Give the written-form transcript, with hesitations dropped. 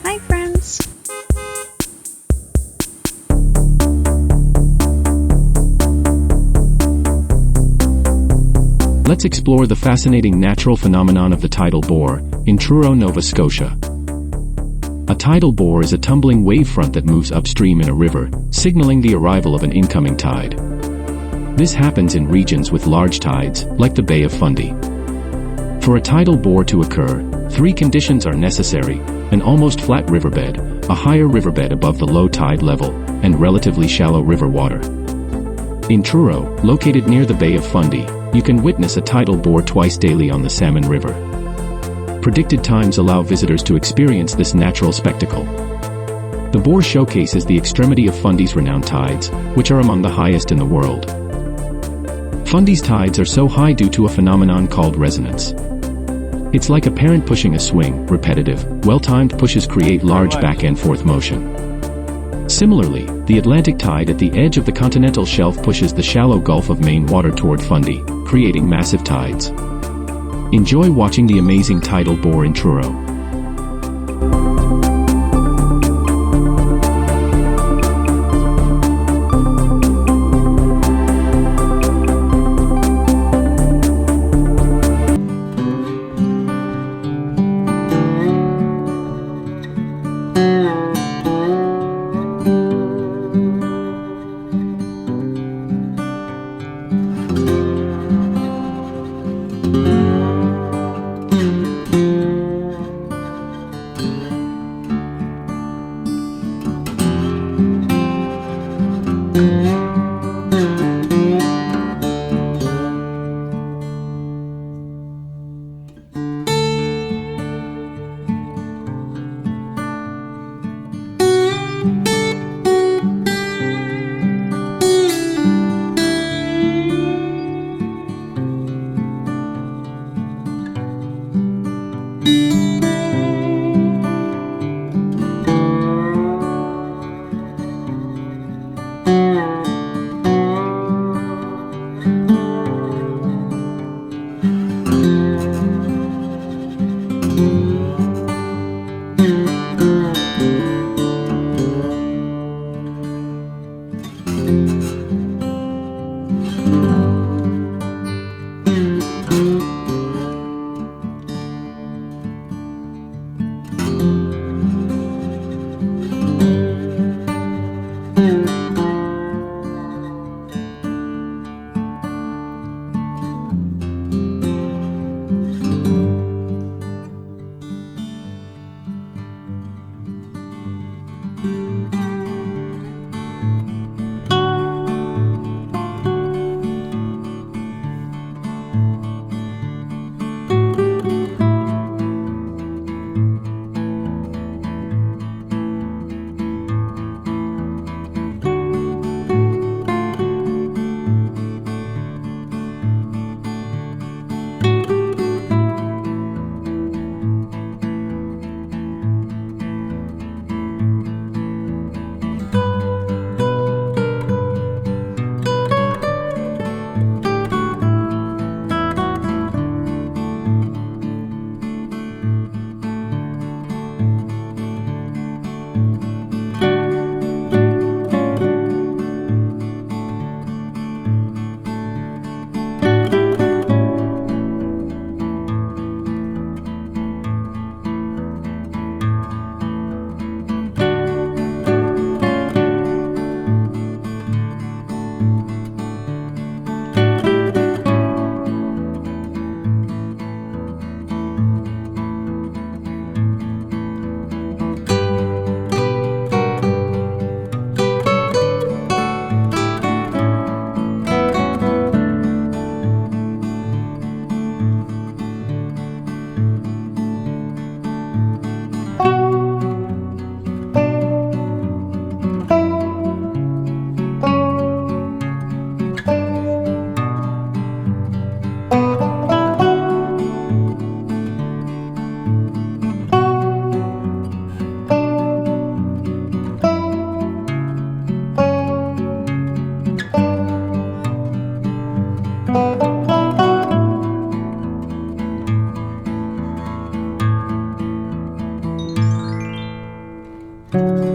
Hi friends! Let's explore the fascinating natural phenomenon of the tidal bore, in Truro, Nova Scotia. A tidal bore is a tumbling wavefront that moves upstream in a river, signaling the arrival of an incoming tide. This happens in regions with large tides, like the Bay of Fundy. For a tidal bore to occur, three conditions are necessary: an almost flat riverbed, a higher riverbed above the low tide level, and relatively shallow river water. In Truro, located near the Bay of Fundy, you can witness a tidal bore twice daily on the Salmon River. Predicted times allow visitors to experience this natural spectacle. The bore showcases the extremity of Fundy's renowned tides, which are among the highest in the world. Fundy's tides are so high due to a phenomenon called resonance. It's like a parent pushing a swing. Repetitive, well-timed pushes create large back-and-forth motion. Similarly, the Atlantic tide at the edge of the continental shelf pushes the shallow Gulf of Maine water toward Fundy, creating massive tides. Enjoy watching the amazing tidal bore in Truro. you.